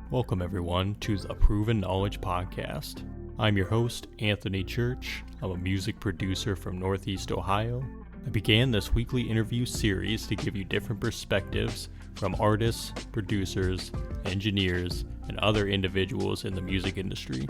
Welcome everyone to the Proven Knowledge Podcast. I'm your host, Anthony Church. I'm a music producer from Northeast Ohio. I began this weekly interview series to give you different perspectives from artists, producers, engineers, and other individuals in the music industry.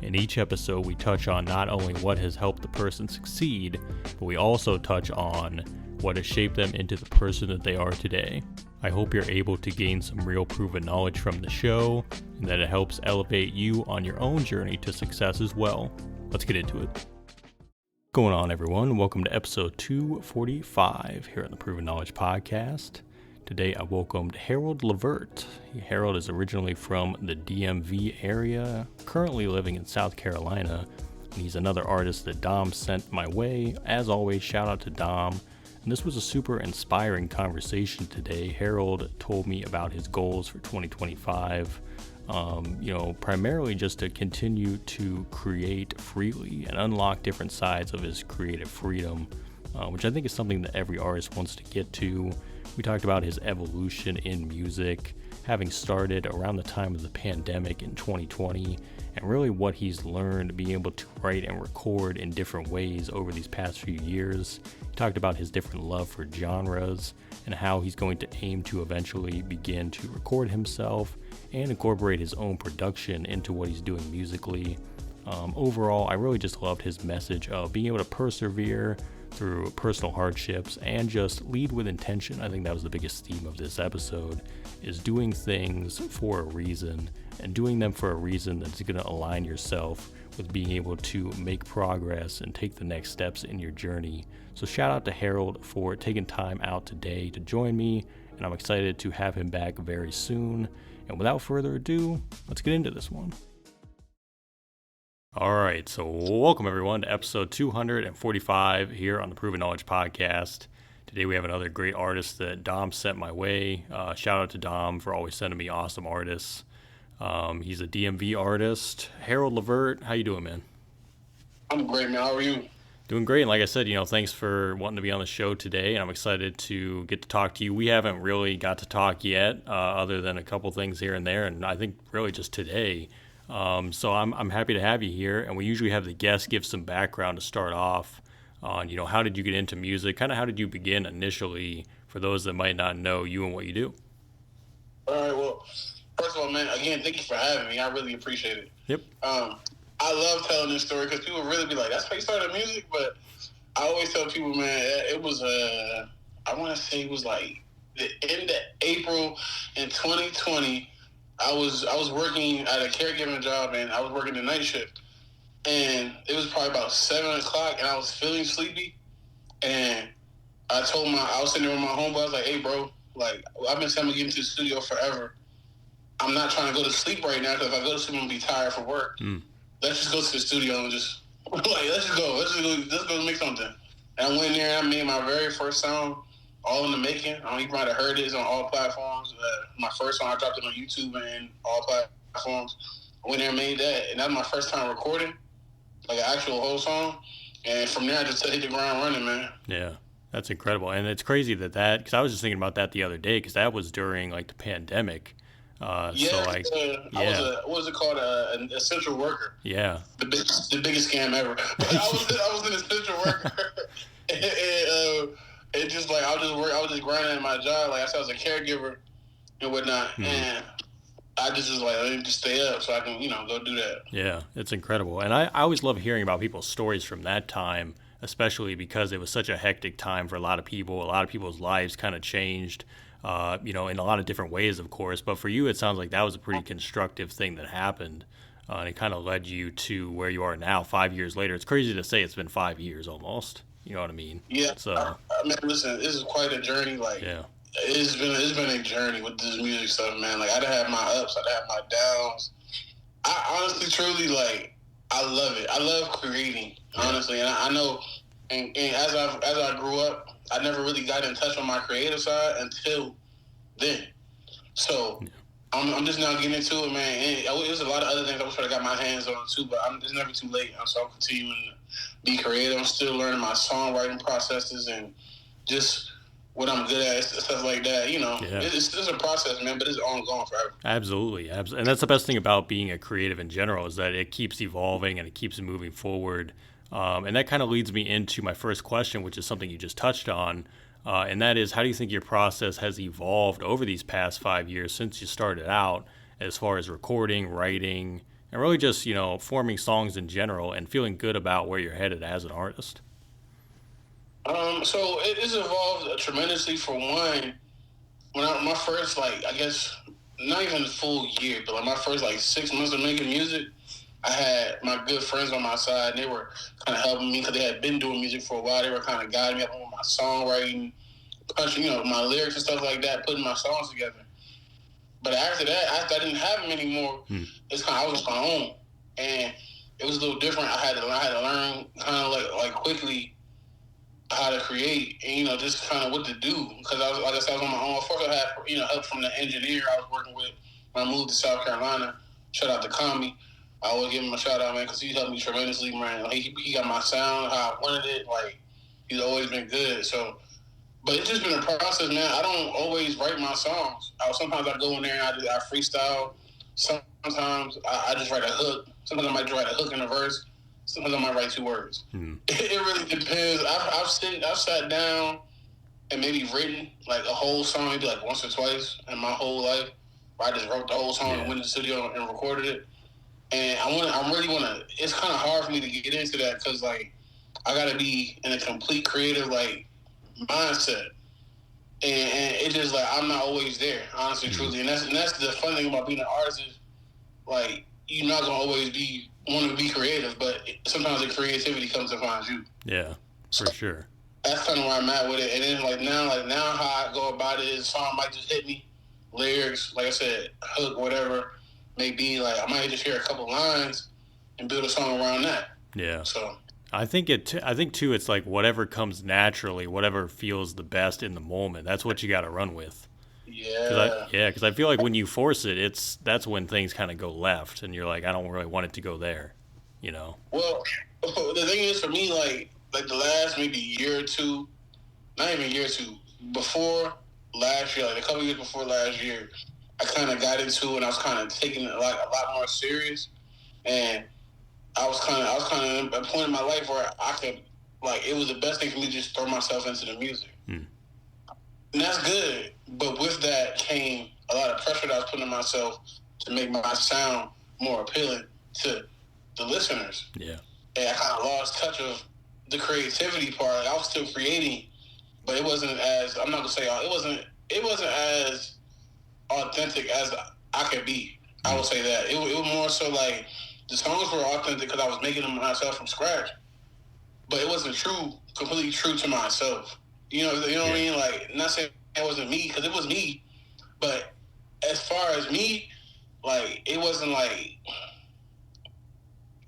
In each episode, we touch on not only what has helped the person succeed, but we also touch on what has shaped them into the person that they are today. I hope you're able to gain some real proven knowledge from the show, and that it helps elevate you on your own journey to success as well. Let's get into it. What's going on, everyone? Welcome to episode 245 here on the Proven Knowledge Podcast. Today I welcomed Harold Levert. Harold is originally from the DMV area, currently living in South Carolina, and he's another artist that Dom sent my way. As always, shout out to Dom. And this was a super inspiring conversation today. Harold told me about his goals for 2025, primarily just to continue to create freely and unlock different sides of his creative freedom, which I think is something that every artist wants to get to. We talked about his evolution in music, having started around the time of the pandemic in 2020, and really what he's learned being able to write and record in different ways over these past few years. He talked about his different love for genres and how he's going to aim to eventually begin to record himself and incorporate his own production into what he's doing musically. Overall, I really just loved his message of being able to persevere through personal hardships and just lead with intention. I think that was the biggest theme of this episode, is doing things for a reason and doing them for a reason that's going to align yourself with being able to make progress and take the next steps in your journey. So shout out to Harold for taking time out today to join me, and I'm excited to have him back very soon. And without further ado, let's get into this one. All right, so welcome everyone to episode 245 here on the Proven Knowledge Podcast. Today we have another great artist that Dom sent my way. Shout out to Dom for always sending me awesome artists. He's a DMV artist. Harold Levert, how you doing, man? I'm great, man. How are you? Doing great. And like I said, thanks for wanting to be on the show today. And I'm excited to get to talk to you. We haven't really got to talk yet, other than a couple things here and there. And I think really just today. So I'm happy to have you here, and we usually have the guests give some background to start off on, how did you get into music? Kind of how did you begin initially, for those that might not know you and what you do? All right, well, first of all, man, again, thank you for having me. I really appreciate it. Yep. I love telling this story because people really be like, that's how you started music? But I always tell people, man, it was, I want to say it was like the end of April in 2020. I was working at a caregiving job, and I was working the night shift. And it was probably about 7 o'clock, and I was feeling sleepy. And I was sitting there with my homeboy. I was like, hey, bro, like, I've been saying I'm going to get into the studio forever. I'm not trying to go to sleep right now, because if I go to sleep, I'm going to be tired for work. Let's just go to the studio and just, let's go make something. And I went in there, and I made my very first song, all in the making. You might have heard it. It's on all platforms. My first song, I dropped it on YouTube and all platforms. I went there and made that, and that was my first time recording, like an actual whole song. And from there, I just hit the ground running, man. Yeah, that's incredible. And it's crazy that because I was just thinking about that the other day, because that was during like the pandemic. I was what was it called? An essential worker. Yeah. The biggest scam ever. But I was an essential worker. It just like I was just grinding at my job. Like I said, I was a caregiver and whatnot, and I just was like, let me just stay up so I can, go do that. Yeah, it's incredible, and I always love hearing about people's stories from that time, especially because it was such a hectic time for a lot of people. A lot of people's lives kind of changed, in a lot of different ways, of course. But for you, it sounds like that was a pretty constructive thing that happened, and it kind of led you to where you are now. 5 years later, it's crazy to say it's been 5 years almost. You know what I mean? Yeah. So, man, listen, this is quite a journey. Like, yeah, it's been a journey with this music stuff, man. Like, I'd have my ups, I'd have my downs. I honestly, truly, like, I love it. I love creating, honestly. And I know, and as I grew up, I never really got in touch with my creative side until then. So, I'm just now getting into it, man. And there's a lot of other things I wish I got my hands on too, but it's never too late. So I'm continuing to be creative. I'm still learning my songwriting processes and just what I'm good at, stuff like that. Yeah. It's a process, man, but it's ongoing forever. Absolutely. And that's the best thing about being a creative in general is that it keeps evolving and it keeps moving forward. And that kind of leads me into my first question, which is something you just touched on. And that is, how do you think your process has evolved over these past 5 years since you started out, as far as recording, writing, and really just, forming songs in general and feeling good about where you're headed as an artist? So it has evolved tremendously. For one, my first, like, I guess, not even a full year, but like my first like 6 months of making music, I had my good friends on my side. And they were kind of helping me because they had been doing music for a while. They were kind of guiding me up on my songwriting, punching, my lyrics and stuff like that, putting my songs together. But after that, after I didn't have them anymore, it's kind of, I was on my own, and it was a little different. I had to learn kind of like quickly how to create and just kind of what to do, because I was on my own. First, I had help from the engineer I was working with when I moved to South Carolina. Shout out to Kami. I always give him a shout out, man, because he helped me tremendously, man. Like, he got my sound how I wanted it. Like, he's always been good. So, but it's just been a process, man. I don't always write my songs. Sometimes I go in there and I freestyle. Sometimes I just write a hook. Sometimes I might just write a hook in a verse. Sometimes I might write 2 words. It really depends. I've sat down and maybe written like a whole song maybe like once or twice in my whole life. Where I just wrote the whole song and went to the studio and recorded it. And I really want to. It's kind of hard for me to get into that because like I got to be in a complete creative like mindset, and it just like I'm not always there, honestly, truly. And that's the fun thing about being an artist is like you're not gonna always want to be creative, but sometimes the creativity comes and finds you. Yeah, for sure. That's kind of where I'm at with it. And then like now how I go about it is song might just hit me, lyrics, like I said, hook, whatever may be. Like I might just hear a couple lines and build a song around that. Yeah. So I think too, it's like whatever comes naturally, whatever feels the best in the moment. That's what you got to run with. Yeah. Because I feel like when you force it, that's when things kind of go left, and you're like, I don't really want it to go there, Well, the thing is for me, like the last maybe year or two, not even a year or two, before last year, like a couple years before last year, I kind of got into it and I was kind of taking it like a lot more serious, and I was kind of at a point in my life where I could, like, it was the best thing for me to just throw myself into the music. And that's good. But with that came a lot of pressure that I was putting on myself to make my sound more appealing to the listeners. Yeah. And I kind of lost touch of the creativity part. Like, I was still creating, but it wasn't as, I'm not going to say, it wasn't as authentic as I could be. I would say that. It was more so like, the songs were authentic because I was making them myself from scratch, but it wasn't completely true to myself. You know what I mean? Like, not saying it wasn't me, because it was me, but as far as me, like, it wasn't like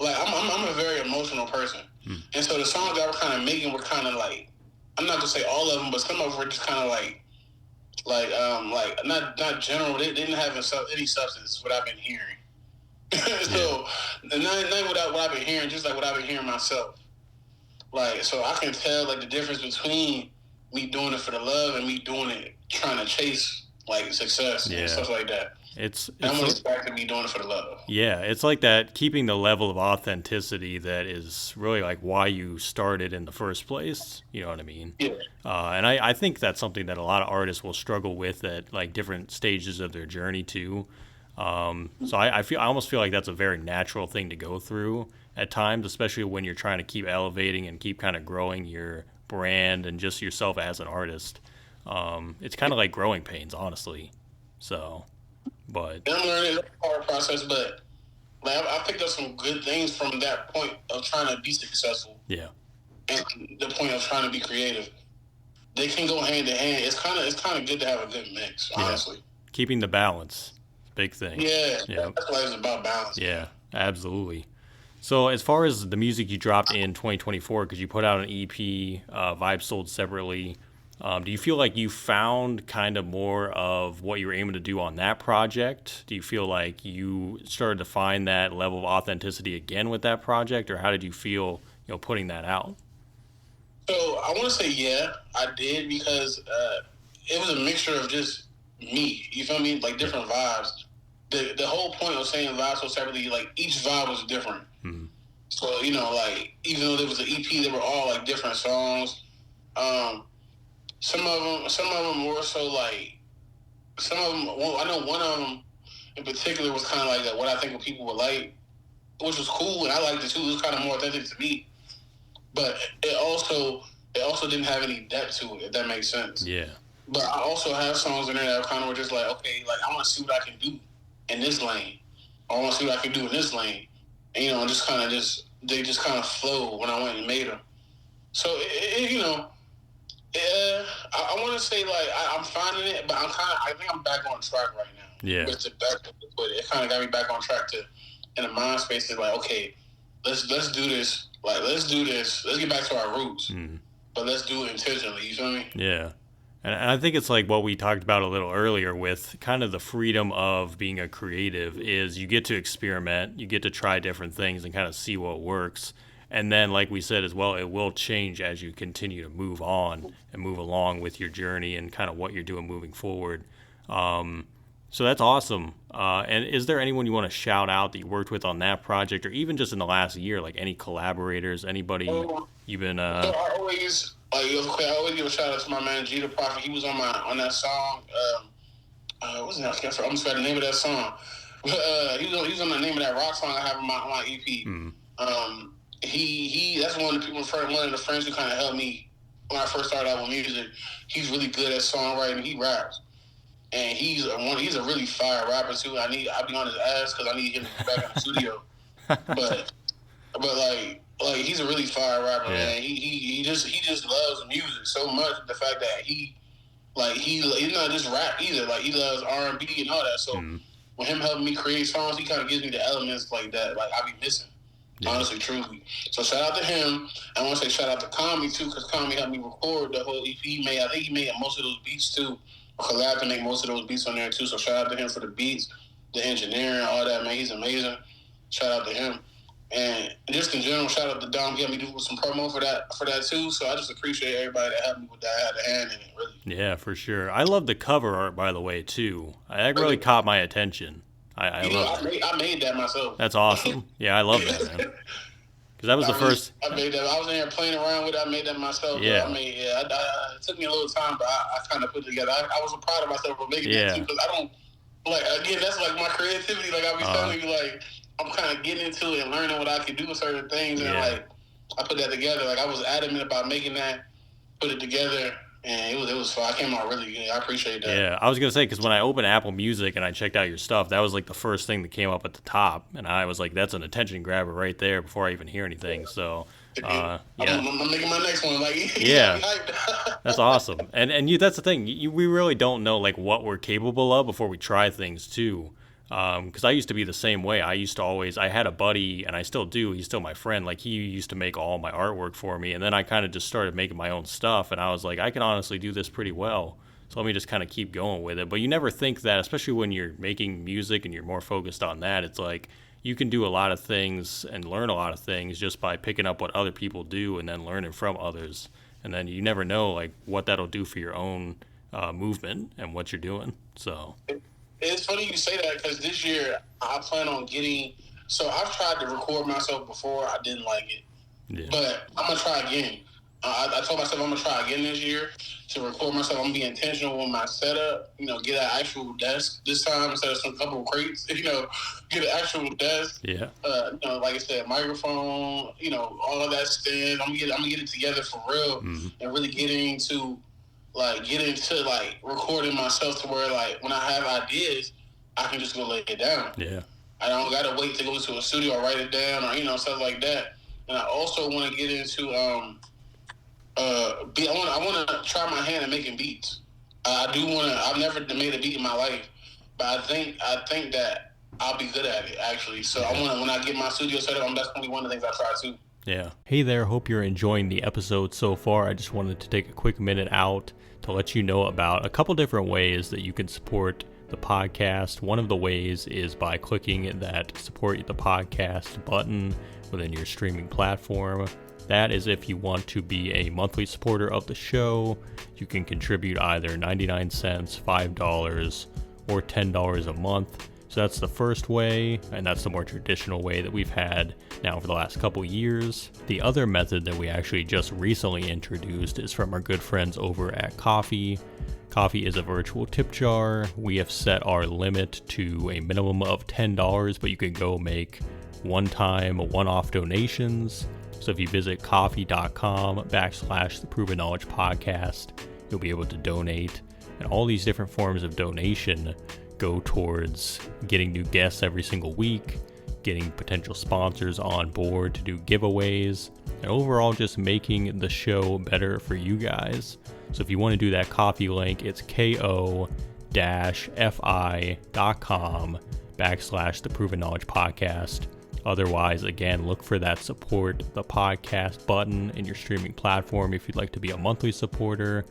I'm a very emotional person, and so the songs that I were kind of making were kind of like, I'm not gonna say all of them, but some of them were just kind of like not general. They didn't have any substance. What I've been hearing. So, not what I've been hearing, just like what I've been hearing myself. Like, so I can tell, like, the difference between me doing it for the love and me doing it trying to chase, like, success and stuff like that. I'm going back to me doing it for the love. Yeah, it's like that, keeping the level of authenticity that is really, like, why you started in the first place. You know what I mean? Yeah. And I think that's something that a lot of artists will struggle with at, like, different stages of their journey, too. So I almost feel like that's a very natural thing to go through at times, especially when you're trying to keep elevating and keep kind of growing your brand and just yourself as an artist. It's kind of like growing pains, honestly. So, but I'm learning that part of the process, but like I picked up some good things from that point of trying to be successful. Yeah. And the point of trying to be creative. They can go hand in hand. It's kind of good to have a good mix, honestly. Keeping the balance. Big thing. Yeah. That's why it's about balance. Yeah, absolutely. So as far as the music you dropped in 2024, because you put out an EP, Vibes sold separately, do you feel like you found kind of more of what you were aiming to do on that project? Do you feel like you started to find that level of authenticity again with that project, or how did you feel, putting that out? So I want to say I did because it was a mixture of just me. You feel me? Like different vibes. The whole point of saying vibes so separately, like each vibe was different. Mm-hmm. So like even though there was an EP, they were all like different songs. Some of them more so like some of them. Well, I know one of them in particular was kind of like what I think people would like, which was cool, and I liked it too. It was kind of more authentic to me, but it also didn't have any depth to it, if that makes sense. Yeah. But I also have songs in there that kind of were just like, okay, like I want to see what I can do in this lane. I want to see what I can do in this lane, and just kind of they just kind of flowed when I went and made them. So I want to say like I'm finding it, but I think I'm back on track right now. Yeah. With the back to put it kind of got me back on track in the mind space of like, okay, let's do this. Like let's do this. Let's get back to our roots, but let's do it intentionally. You feel me? Yeah. And I think it's like what we talked about a little earlier with kind of the freedom of being a creative is you get to experiment, you get to try different things and kind of see what works. And then, like we said as well, it will change as you continue to move on and move along with your journey and kind of what you're doing moving forward. So that's awesome. And is there anyone you want to shout out that you worked with on that project or even just in the last year, like any collaborators, anybody you've been... So I always give a shout out to my man G the Prophet. He was on that song. What's the name? I'm just forgot the name of that song. He was on the name of that rock song I have on my EP. He that's one of the friends who kind of helped me when I first started out with music. He's really good at songwriting. He raps, and he's a really fire rapper too. I'll be on his ass because I need him to get back in the studio. But like he's a really fire rapper, man. He just loves music so much. The fact that he's not just rap either. Like he loves R&B and all that. So when him helping me create songs, he kind of gives me the elements like that. Like I be missing. Yeah. Honestly, truly. So shout out to him. I want to say shout out to Kami too, because Kami helped me record the whole EP. I think he made most of those beats too. I collabed to make most of those beats on there too. So shout out to him for the beats, the engineering, all that, man. He's amazing. Shout out to him. And just in general, shout out to Dom. He helped me do some promo for that too. So I just appreciate everybody that helped me with that. I had a hand in it, really. Yeah, for sure. I love the cover art, by the way, too. That really caught my attention. I made that myself. That's awesome. Yeah, I love that, man. Because that was the first. I made that. I was in there playing around with it. I made that myself. Yeah. It took me a little time, but I kind of put it together. I was proud of myself for making that too, because I don't again. That's like my creativity. Like I be telling you, like I'm kind of getting into it and learning what I can do with certain things, and like I put that together. Like I was adamant about making that, put it together. And it was fun. I came out really good. I appreciate that. Yeah, I was going to say, because when I opened Apple Music and I checked out your stuff, that was like the first thing that came up at the top. And I was like, that's an attention grabber right there before I even hear anything. So, I'm making my next one. Like, yeah, that's awesome. And that's the thing. We really don't know like what we're capable of before we try things too. Because I used to be the same way. I had a buddy, and I still do. He's still my friend. Like, he used to make all my artwork for me, and then I kind of just started making my own stuff, and I was like, I can honestly do this pretty well. So let me just kind of keep going with it. But you never think that, especially when you're making music and you're more focused on that. It's like you can do a lot of things and learn a lot of things just by picking up what other people do and then learning from others. And then you never know like what that'll do for your own movement and what you're doing. So. It's funny you say that because this year I plan on so I've tried to record myself before. I didn't like it. Yeah. But I'm going to try again. I told myself I'm going to try again this year to record myself. I'm going to be intentional with my setup, get an actual desk this time instead of some couple of crates, get an actual desk. Yeah. Like I said, microphone, all of that stand. I'm going to get it together for real and really get into recording myself to where like when I have ideas, I can just go lay it down. Yeah. I don't gotta wait to go to a studio or write it down or stuff like that. And I also want to get into I want to try my hand at making beats. I've never made a beat in my life, but I think that I'll be good at it actually. So I want to, when I get my studio set up, that's gonna be one of the things I try too. Yeah. Hey there, hope you're enjoying the episode so far. I just wanted to take a quick minute out to let you know about a couple different ways that you can support the podcast. One of the ways is by clicking that support the podcast button within your streaming platform. That is if you want to be a monthly supporter of the show. You can contribute either 99 cents, $5, or $10 a month. So that's the first way, and that's the more traditional way that we've had now for the last couple years. The other method that we actually just recently introduced is from our good friends over at Ko-fi. Ko-fi is a virtual tip jar. We have set our limit to a minimum of $10, but you can go make one-time, one-off donations. So if you visit ko-fi.com/the Proven Knowledge Podcast, you'll be able to donate. And all these different forms of donation go towards getting new guests every single week, getting potential sponsors on board to do giveaways, and overall just making the show better for you guys. So if you want to do that Ko-fi link, it's ko-fi.com/the Proven Knowledge Podcast. Otherwise, again, look for that support the podcast button in your streaming platform if you'd like to be a monthly supporter.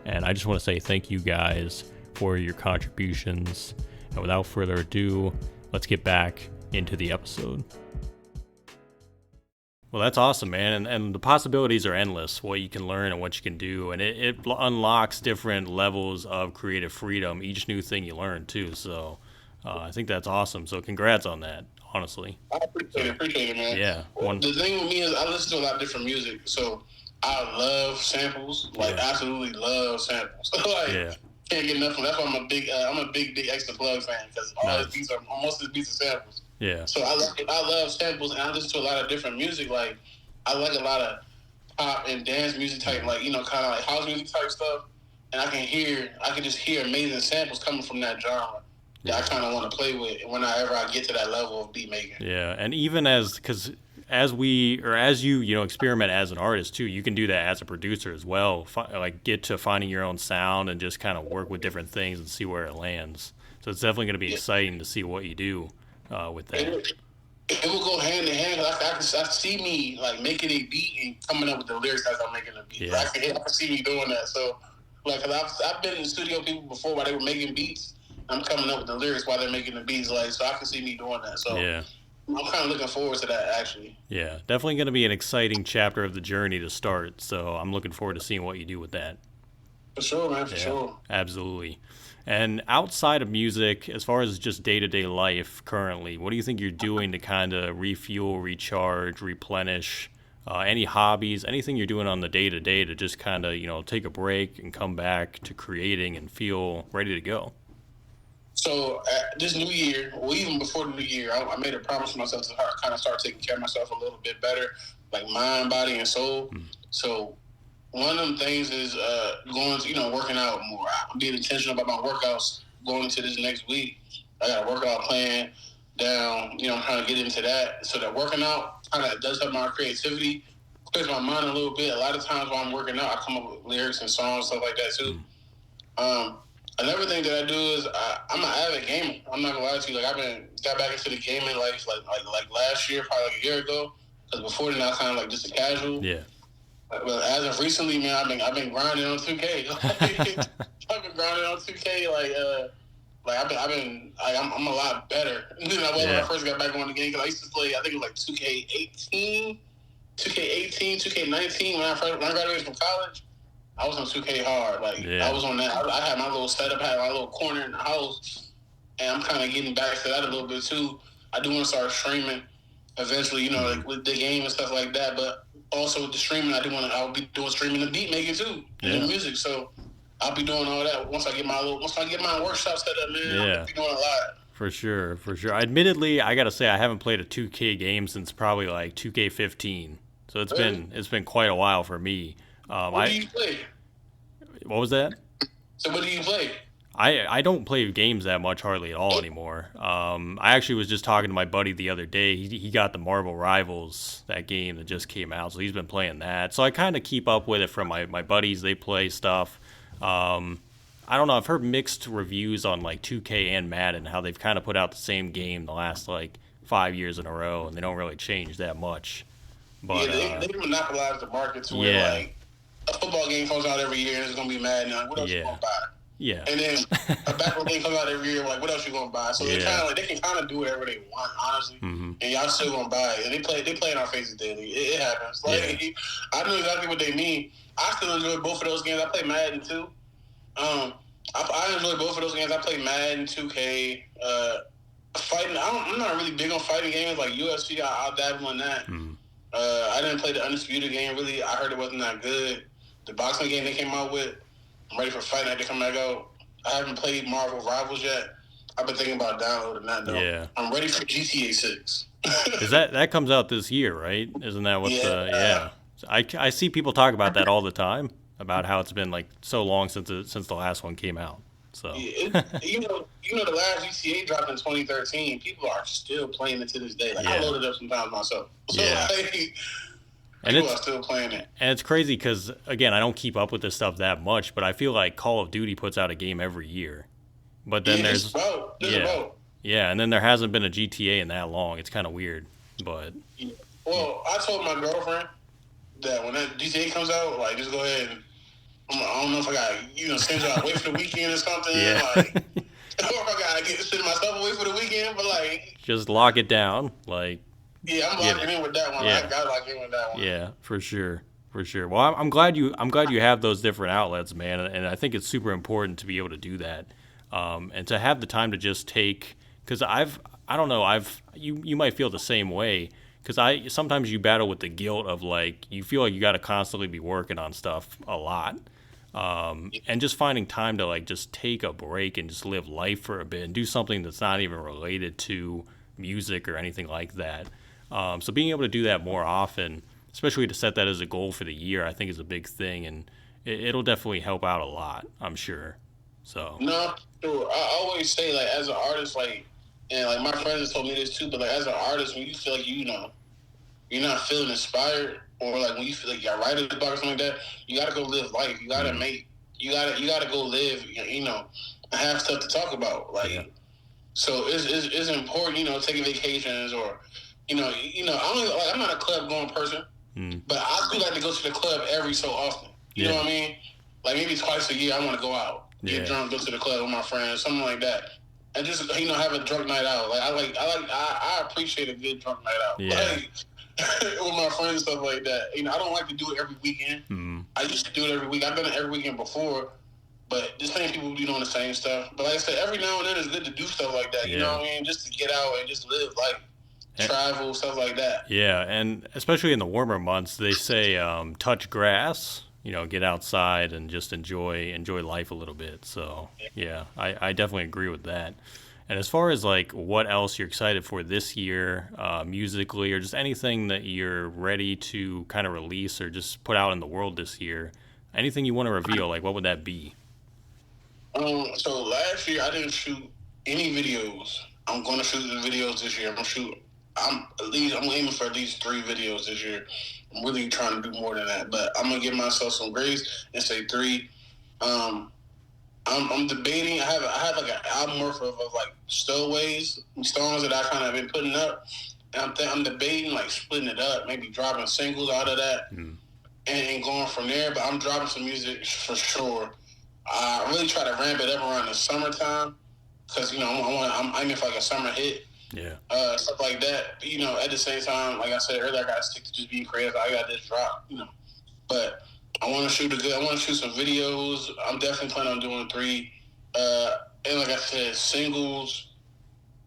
And I just want to say thank you guys for your contributions. And without further ado, let's get back into the episode. Well, that's awesome, man. And the possibilities are endless, what you can learn and what you can do. And it unlocks different levels of creative freedom, each new thing you learn, too. So I think that's awesome. So congrats on that, honestly. I appreciate it, man. Yeah. The thing with me is I listen to a lot of different music. So I love samples, absolutely love samples. Can't get enough of them. That's why I'm a big Extra Plug fan, because most of his beats are samples. Yeah. So I love samples, and I listen to a lot of different music. Like I like a lot of pop and dance music type, like kind of like house music type stuff. And I can just hear amazing samples coming from that genre that I kind of want to play with whenever I get to that level of beat making. Yeah, and even as you experiment as an artist too, you can do that as a producer as well. Like get to finding your own sound and just kind of work with different things and see where it lands. So it's definitely going to be exciting to see what you do with that. It will go hand in hand. I see me like making a beat and coming up with the lyrics as I'm making a beat. Yeah. I can see me doing that. So like, cause I've been in the studio with people before while they were making beats. I'm coming up with the lyrics while they're making the beats. Like, so I can see me doing that. So yeah. I'm kind of looking forward to that, actually. Yeah, definitely going to be an exciting chapter of the journey to start. So I'm looking forward to seeing what you do with that. For sure, man, for sure. Absolutely. And outside of music, as far as just day-to-day life currently, what do you think you're doing to kind of refuel, recharge, replenish? Any hobbies, anything you're doing on the day-to-day to just kind of, take a break and come back to creating and feel ready to go? So this new year, or even before the new year, I made a promise to myself to kind of start taking care of myself a little bit better, like mind, body, and soul. So one of them things is going to, working out more. I'm being intentional about my workouts going into this next week. I got a workout plan down, I'm trying to get into that. So that working out kind of does help my creativity, clears my mind a little bit. A lot of times while I'm working out, I come up with lyrics and songs, stuff like that too. Another thing that I do is I'm an avid gamer. I'm not gonna lie to you. Like got back into the gaming life like last year, probably like a year ago. Because before then I was kind of like just a casual. Yeah. But as of recently, man, I've been grinding on 2K. I've been grinding on 2K. I'm a lot better than I was when I first got back on the game. Because I used to play, I think it was like 2K18, 2K19 when I graduated from college. I was on 2K hard. I was on that. I had my little setup, had my little corner in the house, and I'm kind of getting back to that a little bit too. I do want to start streaming eventually, like with the game and stuff like that. But also with the streaming, I'll be doing streaming and beat making too, and music. So I'll be doing all that once I get my workshop set up, man. Yeah. I'll be doing a lot. For sure. Admittedly, I gotta say I haven't played a 2K game since probably like 2K15. So it's been quite a while for me. What do you play? What was that? So what do you play? I don't play games that much hardly at all anymore. I actually was just talking to my buddy the other day. He got the Marvel Rivals, that game that just came out, so he's been playing that. So I kind of keep up with it from my buddies. They play stuff. I don't know. I've heard mixed reviews on like 2K and Madden, how they've kind of put out the same game the last like 5 years in a row, and they don't really change that much. But they monopolize the market to where like a football game comes out every year and it's gonna be Madden. Like, what else you gonna buy? Yeah. And then a backward thing comes out every year. Like, what else you gonna buy? So they can kind of do whatever they want, honestly. Mm-hmm. And y'all still gonna buy it. And they play in our faces daily. It happens. Like, I know exactly what they mean. I still enjoy both of those games. I play Madden too. I enjoy both of those games. I play Madden, 2K. Fighting. I'm not really big on fighting games like UFC. I'll dabble in that. Mm-hmm. I didn't play the Undisputed game. Really, I heard it wasn't that good. The boxing game they came out with, I'm ready for Fight Night to come back out. I haven't played Marvel Rivals yet. I've been thinking about downloading that though. Yeah. I'm ready for GTA 6. Is that comes out this year, right? Isn't that what I see people talk about that all the time, about how it's been like so long since the last one came out. So you know the last GTA dropped in 2013. People are still playing it to this day. Like I loaded up sometimes myself. So and people are still playing it. And it's crazy because, again, I don't keep up with this stuff that much, but I feel like Call of Duty puts out a game every year. But then there's and then there hasn't been a GTA in that long. It's kind of weird, but well, I told my girlfriend that when that GTA comes out, like just go ahead and I don't know if I got send y'all wait for the weekend or something. Like, or if I gotta send myself away for the weekend, but like just lock it down, like. Yeah, I'm locking in with that one. I gotta lock in with that one. Yeah, for sure. Well, I'm glad you have those different outlets, man, and I think it's super important to be able to do that, and to have the time to just take. Because you might feel the same way. Because sometimes you battle with the guilt of like you feel like you got to constantly be working on stuff a lot, and just finding time to like just take a break and just live life for a bit and do something that's not even related to music or anything like that. So being able to do that more often, especially to set that as a goal for the year, I think is a big thing, and it'll definitely help out a lot, I'm sure. So no, sure. I always say like as an artist, like, and like my friends have told me this too, but like as an artist, when you feel like you're not feeling inspired, or like when you feel like you're writing a book or something like that, you gotta go live life. You gotta you gotta go live. And have stuff to talk about. Like, so it's important. Taking vacations or. I'm not a club going person, but I do like to go to the club every so often. You know what I mean? Like maybe twice a year, I want to go out, get drunk, go to the club with my friends, something like that, and just have a drunk night out. Like I appreciate a good drunk night out. Like, with my friends and stuff like that. I don't like to do it every weekend. I used to do it every week. I've done it every weekend before, but the same people be doing the same stuff. But like I said, every now and then it's good to do stuff like that. You know what I mean? Just to get out and just live life. Travel, stuff like that. Yeah, and especially in the warmer months, they say touch grass, get outside and just enjoy life a little bit. So, I definitely agree with that. And as far as like what else you're excited for this year, musically, or just anything that you're ready to kind of release or just put out in the world this year, anything you want to reveal, like what would that be? So last year I didn't shoot any videos. I'm going to shoot the videos this year. I'm aiming for at least 3 videos this year. I'm really trying to do more than that, but I'm gonna give myself some grace and say 3. I'm debating. I have like an album worth of like stowaways and songs that I kind of been putting up, and I'm debating like splitting it up, maybe dropping singles out of that, and going from there. But I'm dropping some music for sure. I really try to ramp it up around the summertime because I'm aiming for like a summer hit. Stuff like that. At the same time, like I said earlier, I gotta stick to just being creative. I got this drop, But I want to shoot some videos. I'm definitely planning on doing 3. And like I said, singles.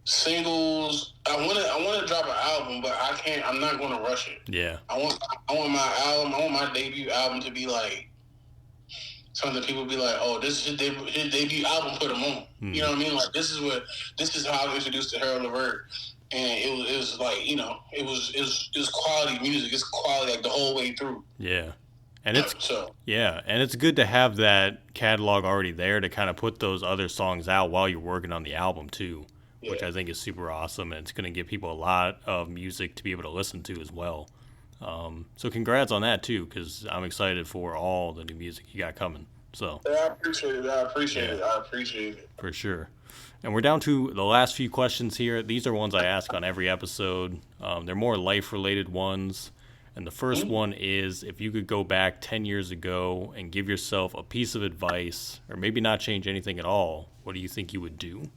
I want to drop an album, but I can't. I'm not going to rush it. Yeah. I want my album. I want my debut album to be like something that people be like, oh, this is his debut album, put him on. You know what I mean? Like this is how I was introduced to Harold Levert, and it was like it was quality music. It's quality like the whole way through. Yeah, and it's good to have that catalog already there to kind of put those other songs out while you're working on the album too, which I think is super awesome, and it's going to give people a lot of music to be able to listen to as well. So congrats on that too, because I'm excited for all the new music you got coming. So I appreciate it. For sure. And we're down to the last few questions here. These are ones I ask on every episode. They're more life-related ones. And the first one is, if you could go back 10 years ago and give yourself a piece of advice, or maybe not change anything at all, what do you think you would do?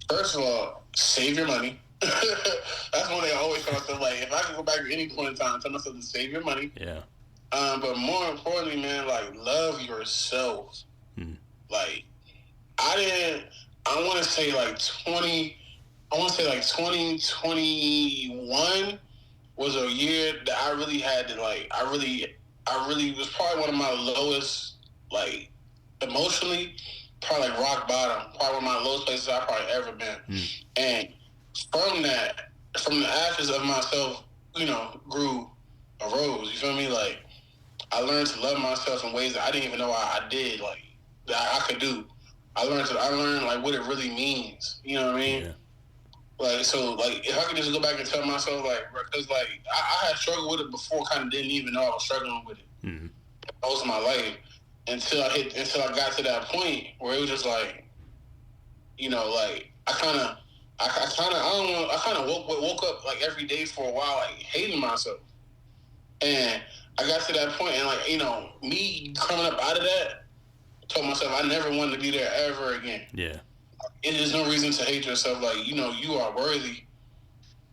First of all, save your money. That's one thing I always tell myself. Like, if I could go back at any point in time, tell myself to save your money. Yeah. But more importantly, man, like, love yourself. Like, I want to say like 2021 was a year that I really had to, like, I really was probably one of my lowest, like, emotionally, probably like rock bottom, probably one of my lowest places I've probably ever been. And from that, from the ashes of myself, you know, grew a rose. You feel me? Like, I learned to love myself in ways that I didn't even know I did, like, that I could do. I learned like what it really means. You know what I mean? Yeah. Like, so, like, if I could just go back and tell myself, like, because, like, I had struggled with it before, kind of didn't even know I was struggling with it most of my life until I got to that point where it was just like, you know, like, I kind of woke up like every day for a while, like, hating myself. And I got to that point, and, like, you know, me coming up out of that, told myself I never wanted to be there ever again. Yeah. And there's no reason to hate yourself. Like, you know, you are worthy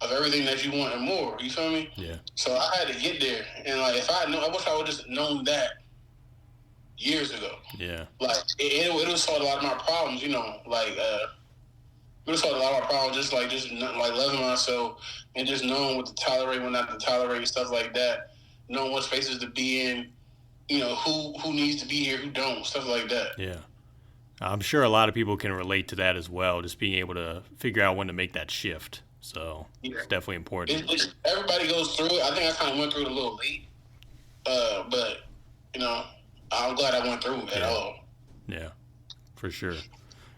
of everything that you want and more. You feel me? Yeah. So I had to get there. And, like, if I wish I would just known that years ago. Yeah. Like, it would have solved a lot of my problems, you know. Like, it would have solved a lot of my problems, just loving myself and just knowing what to tolerate, when not to tolerate, stuff like that. Knowing what spaces to be in, you know, who needs to be here, who don't, stuff like that. Yeah. I'm sure a lot of people can relate to that as well, just being able to figure out when to make that shift. So it's definitely important. Everybody goes through it. I think I kind of went through it a little late. But, you know, I'm glad I went through it at all. Yeah, for sure.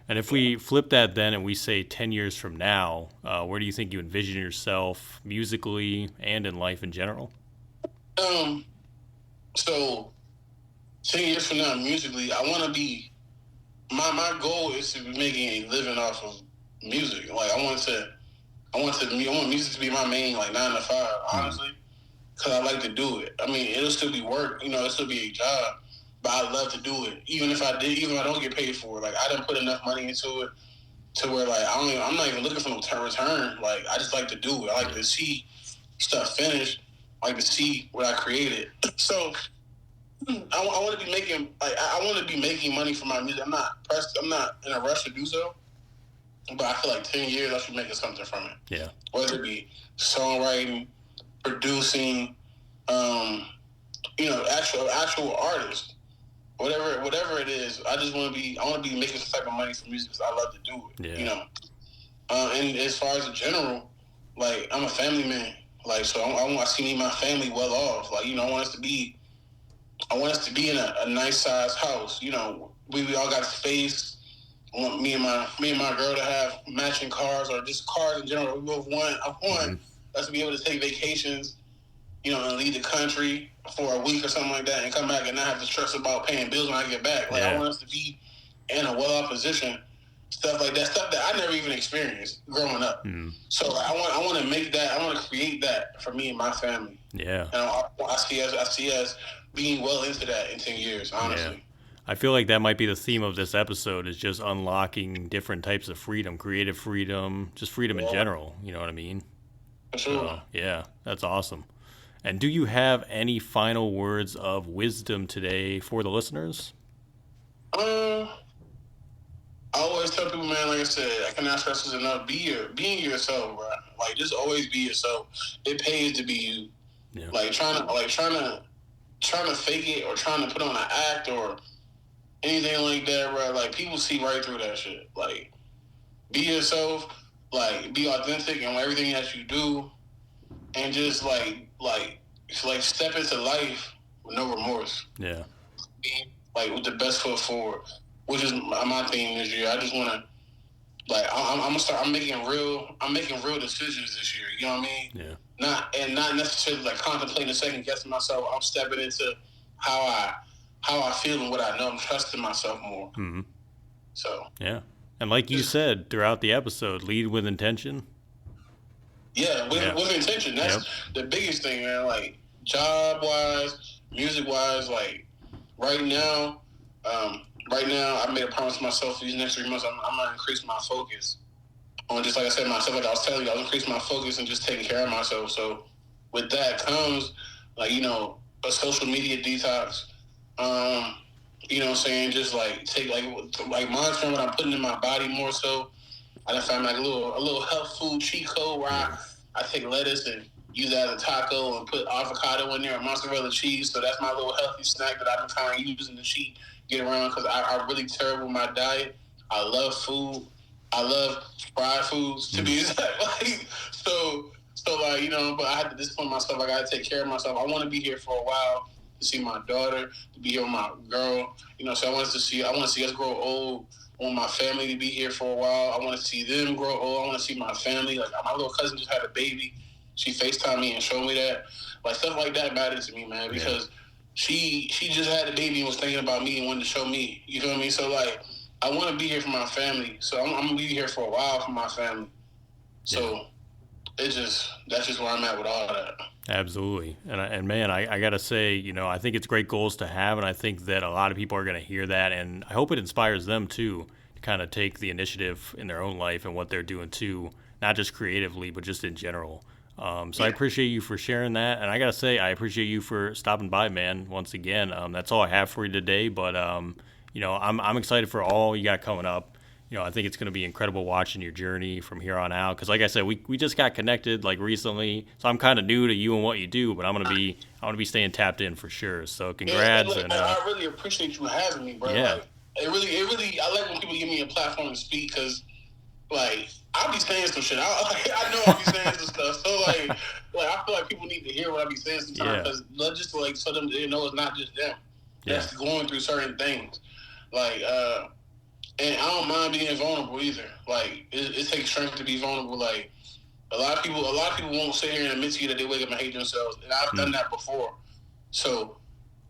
And if we flip that then and we say 10 years from now, where do you think you envision yourself musically and in life in general? So 10 years from now, musically, I want to be, my goal is to be making a living off of music. Like, I want music to be my main, like, 9 to 5, honestly, because I like to do it. I mean, it'll still be work, you know, it'll still be a job, but I love to do it. Even if I don't get paid for it. Like, I didn't put enough money into it to where, like, I'm not even looking for no return. Like, I just like to do it. I like to see stuff finished. I like to see what I created. So I want to be making, like, I want to be making money for my music. I'm not in a rush to do so, but I feel like 10 years I should be making something from it. Yeah. Whether it be songwriting, producing, you know, actual artist, whatever it is. I want to be making some type of money from music because I love to do it. Yeah. You know, and as far as the general, like, I'm a family man. Like, so I see my family well off. Like, you know, I want us to be in a nice sized house. You know, we all got space. I want me and my girl to have matching cars, or just cars in general. We both want. I want us to be able to take vacations, you know, and leave the country for a week or something like that, and come back and not have to stress about paying bills when I get back. Like, I want us to be in a well off position. Stuff like that, stuff that I never even experienced growing up. So I want to make that. I want to create that for me and my family. Yeah, and I see us being well into that in 10 years. Honestly, I feel like that might be the theme of this episode: is just unlocking different types of freedom, creative freedom, just freedom in general. You know what I mean? For sure. So, yeah, that's awesome. And do you have any final words of wisdom today for the listeners? I always tell people, man, like I said, I cannot stress this enough. Being yourself, bro. Like, just always be yourself. It pays to be you. Yeah. Like, trying to fake it or trying to put on an act or anything like that, bro. Like, people see right through that shit. Like, be yourself. Like, be authentic in everything that you do, and just like step into life with no remorse. Yeah. Be, like, with the best foot forward. Which is my theme this year. I just want to, like, I'm making real decisions this year. You know what I mean? Yeah. Not necessarily like contemplating a second guessing myself. I'm stepping into how I feel and what I know. I'm trusting myself more. Mm-hmm. So. Yeah. And like you said throughout the episode, lead with intention. Yeah, with intention. That's the biggest thing, man. Like job-wise, music-wise, like right now, I made a promise to myself these next 3 months. I'm gonna increase my focus on, just like I said, myself. Like I was telling you, I'll increase my focus and just taking care of myself. So with that comes, like, a social media detox. You know what I'm saying? Just like take like monitoring what I'm putting in my body more so. I done found like a little health food cheat code where I take lettuce and use that as a taco and put avocado in there and mozzarella cheese. So that's my little healthy snack that I've been kind of using to get around, because I'm really terrible with my diet. I love food. I love fried foods, to be exact. So like, but I had to discipline myself. I got to take care of myself. I want to be here for a while to see my daughter, to be here with my girl. So I want to see us grow old. I want my family to be here for a while. I want to see them grow old. I want to see my family. Like, my little cousin just had a baby. She FaceTimed me and showed me that. Like, stuff like that matters to me, man, because she just had a baby and was thinking about me and wanted to show me. You feel me? So, like, I want to be here for my family. So I'm going to be here for a while for my family. So that's just where I'm at with all that. Absolutely. And man, I got to say, I think it's great goals to have, and I think that a lot of people are going to hear that, and I hope it inspires them too to kind of take the initiative in their own life and what they're doing too, not just creatively, but just in general. So I appreciate you for sharing that, and I got to say, I appreciate you for stopping by, man, once again. That's all I have for you today, but I'm excited for all you got coming up. I think it's going to be incredible watching your journey from here on out. Because, like I said, we just got connected like recently, so I'm kind of new to you and what you do. But I'm gonna be staying tapped in for sure. So congrats! And I really appreciate you having me, bro. Yeah. Like, it really. I like when people give me a platform to speak, because, like, I'll be saying some shit. I know I'll be saying some stuff. So like I feel like people need to hear what I be saying sometimes, because just like so them they know it's not just them that's going through certain things. Like and I don't mind being vulnerable either. Like, it takes strength to be vulnerable. Like, a lot of people won't sit here and admit to you that they wake up and hate themselves, and I've done that before. So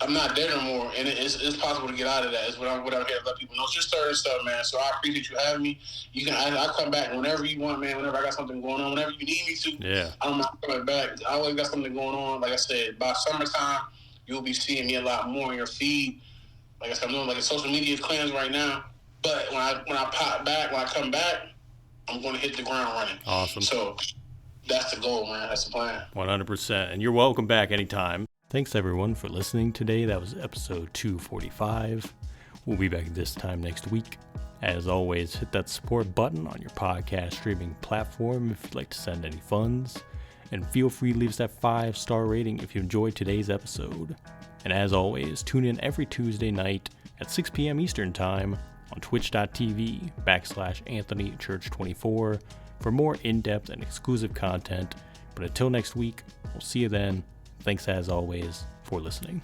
I'm not there no more, and it's possible to get out of that. Is what I'm here to let people know. It's just certain stuff, man. So I appreciate you having me. I come back whenever you want, man. Whenever I got something going on, whenever you need me to. Yeah. I don't mind coming back. I always got something going on. Like I said, by summertime, you'll be seeing me a lot more in your feed. Like I said, I'm doing like a social media cleanse right now. But when I come back, I'm going to hit the ground running. Awesome. So that's the goal, man. That's the plan. 100%. And you're welcome back anytime. Thanks, everyone, for listening today. That was episode 245. We'll be back this time next week. As always, hit that support button on your podcast streaming platform if you'd like to send any funds. And feel free to leave us that 5-star rating if you enjoyed today's episode. And as always, tune in every Tuesday night at 6 p.m. Eastern Time on twitch.tv/AnthonyChurch24 for more in-depth and exclusive content. But until next week, we'll see you then. Thanks as always for listening.